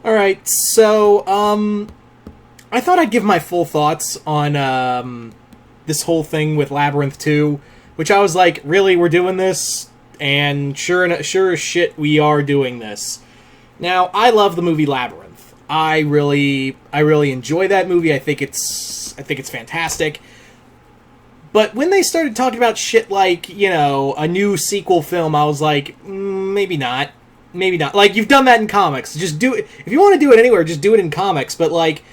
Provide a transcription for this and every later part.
Alright, so, I thought I'd give my full thoughts on, this whole thing with Labyrinth 2, which I was like, really, we're doing this? And sure as shit, we are doing this. Now, I love the movie Labyrinth. I really enjoy that movie. I think it's fantastic. But when they started talking about shit like, a new sequel film, I was like, maybe not. Maybe not. Like, you've done that in comics. Just do it. If you want to do it anywhere, just do it in comics. But, like,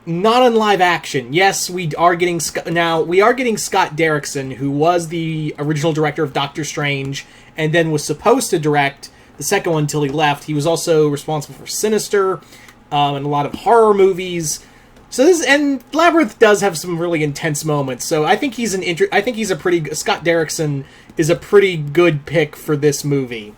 not in live action. Yes, we are getting Scott Derrickson, who was the original director of Doctor Strange, and then was supposed to direct the second one until he left. He was also responsible for Sinister, and a lot of horror movies. And Labyrinth does have some really intense moments. So I think Scott Derrickson is a pretty good pick for this movie.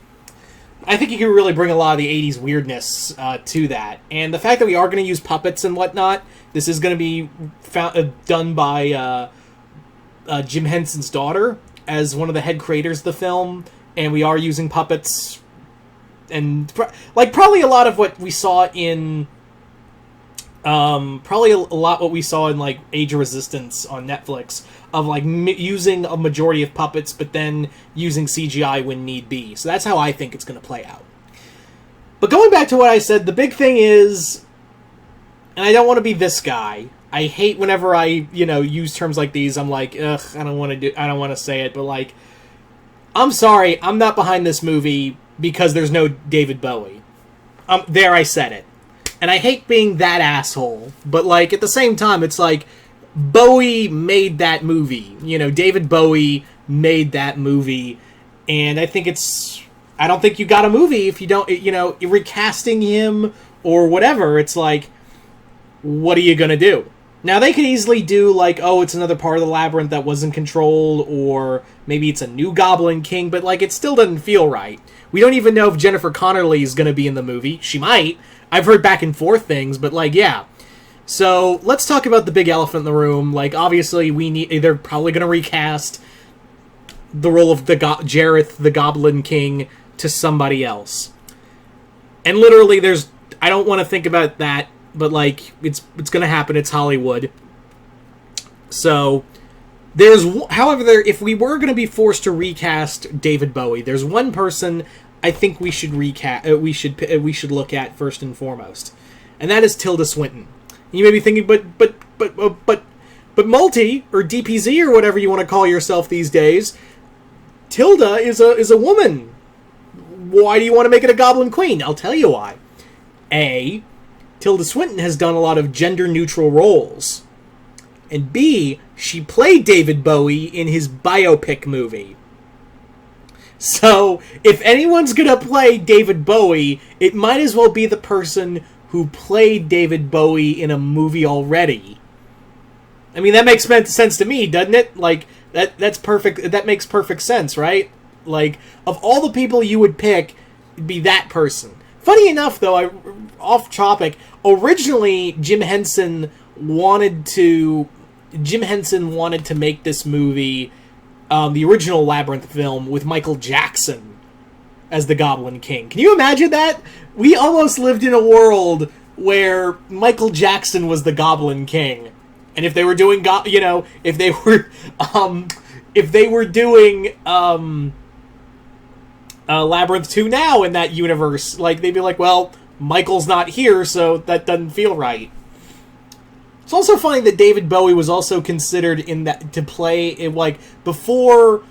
I think he can really bring a lot of the 80s weirdness to that. And the fact that we are going to use puppets and whatnot, this is going to be done by Jim Henson's daughter as one of the head creators of the film, and we are using puppets. And probably a lot of what we saw in... probably a lot what we saw in, like, Age of Resistance on Netflix, of, like, using a majority of puppets, but then using CGI when need be. So that's how I think it's going to play out. But going back to what I said, the big thing is, and I don't want to be this guy. I hate whenever I, use terms like these. I'm like, ugh, I don't want to say it, but, like, I'm sorry, I'm not behind this movie because there's no David Bowie. There, I said it. And I hate being that asshole, but, like, at the same time, it's like, Bowie made that movie. David Bowie made that movie, and I don't think you got a movie if you don't, recasting him or whatever. It's like, what are you gonna do? Now, they could easily do, like, oh, it's another part of the labyrinth that wasn't controlled, or maybe it's a new Goblin King, but, like, it still doesn't feel right. We don't even know if Jennifer Connelly is gonna be in the movie. She might. I've heard back and forth things, but, like, yeah. So, let's talk about the big elephant in the room. Like, obviously, they're probably going to recast the role of Jareth, the Goblin King, to somebody else. And literally, I don't want to think about that, but, like, it's going to happen. It's Hollywood. So, if we were going to be forced to recast David Bowie, there's one person I think we should we should look at first and foremost. And that is Tilda Swinton. You may be thinking, but Multi, or DPZ, or whatever you want to call yourself these days, Tilda is a woman. Why do you want to make it a Goblin Queen? I'll tell you why. A, Tilda Swinton has done a lot of gender-neutral roles. And B, she played David Bowie in his biopic movie. So, if anyone's gonna play David Bowie, it might as well be the person who played David Bowie in a movie already. I mean, that makes sense to me, doesn't it? Like, that's perfect. That makes perfect sense, right? Like, of all the people you would pick, it'd be that person. Funny enough, though, off topic, originally Jim Henson wanted to make this movie, the original Labyrinth film, with Michael Jackson as the Goblin King. Can you imagine that? We almost lived in a world where Michael Jackson was the Goblin King. And if they were doing, if they were doing Labyrinth 2 now in that universe, like, they'd be like, well, Michael's not here, so that doesn't feel right. It's also funny that David Bowie was also considered in that to play it, like, before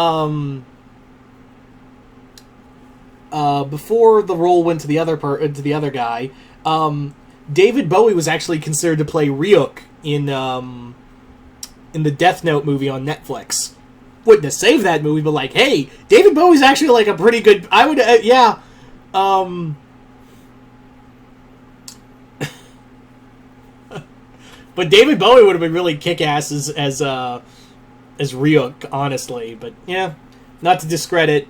the role went to the other guy. David Bowie was actually considered to play Ryuk in the Death Note movie on Netflix. Wouldn't have saved that movie, but, like, hey, David Bowie's actually, like, a pretty good. I would, yeah. But David Bowie would have been really kick-ass as Ryuk, honestly. But yeah, not to discredit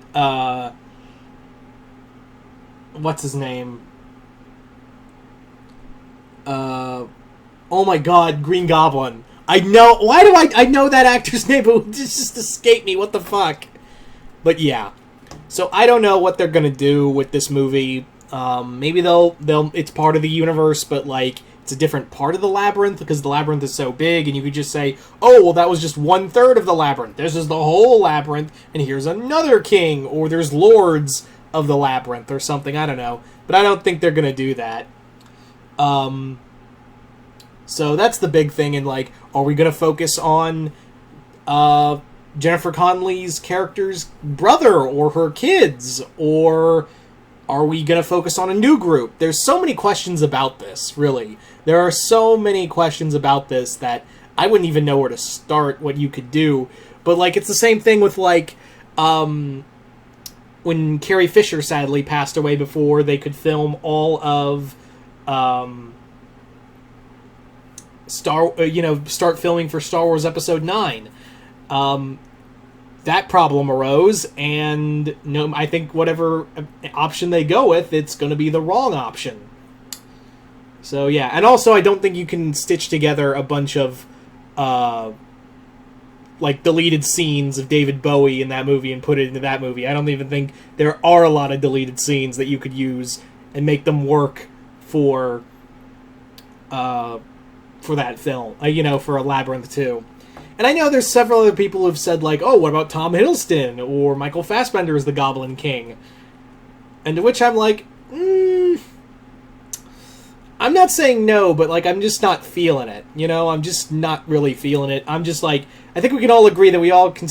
what's his name? Oh my God, Green Goblin. I know. Why do I know that actor's name? But it just escaped me. What the fuck? But yeah. So I don't know what they're gonna do with this movie. Maybe they'll it's part of the universe, but like it's a different part of the labyrinth because the labyrinth is so big, and you could just say, oh, well, that was just 1/3 of the labyrinth. This is the whole labyrinth, and here's another king, or there's lords of the labyrinth or something. I don't know, but I don't think they're gonna do that. So that's the big thing. And like, are we gonna focus on Jennifer Connelly's character's brother or her kids, or are we going to focus on a new group? There's so many questions about this, really. There are so many questions about this that I wouldn't even know where to start, what you could do. But, like, it's the same thing with, like, when Carrie Fisher sadly passed away before they could film all of, start filming for Star Wars Episode 9. That problem arose, and I think whatever option they go with, it's going to be the wrong option. So yeah, and also I don't think you can stitch together a bunch of like deleted scenes of David Bowie in that movie and put it into that movie. I don't even think there are a lot of deleted scenes that you could use and make them work for that film. For a Labyrinth 2. And I know there's several other people who've said, like, oh, what about Tom Hiddleston or Michael Fassbender as the Goblin King? And to which I'm like, I'm not saying no, but, like, I'm just not feeling it. I'm just not really feeling it. I'm just like, I think we can all agree that we all can,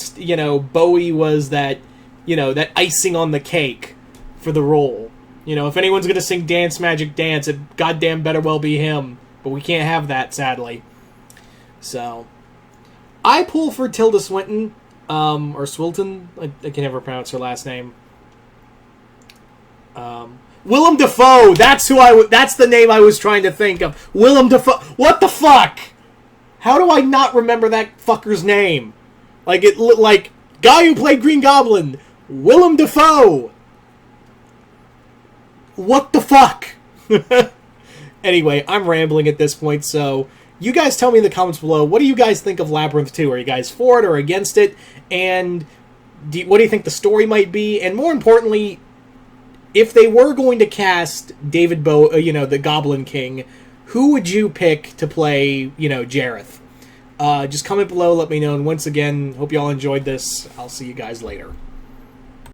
Bowie was that, that icing on the cake for the role. If anyone's going to sing Dance Magic Dance, it goddamn better well be him. But we can't have that, sadly. So I pull for Tilda Swinton, or Swilton. I can never pronounce her last name. Willem Dafoe. That's that's the name I was trying to think of. Willem Dafoe. What the fuck? How do I not remember that fucker's name? Like guy who played Green Goblin, Willem Dafoe. What the fuck? Anyway, I'm rambling at this point, so you guys tell me in the comments below, what do you guys think of Labyrinth 2? Are you guys for it or against it? And what do you think the story might be? And more importantly, if they were going to cast David Bowie, the Goblin King, who would you pick to play, Jareth? Just comment below, let me know. And once again, hope you all enjoyed this. I'll see you guys later.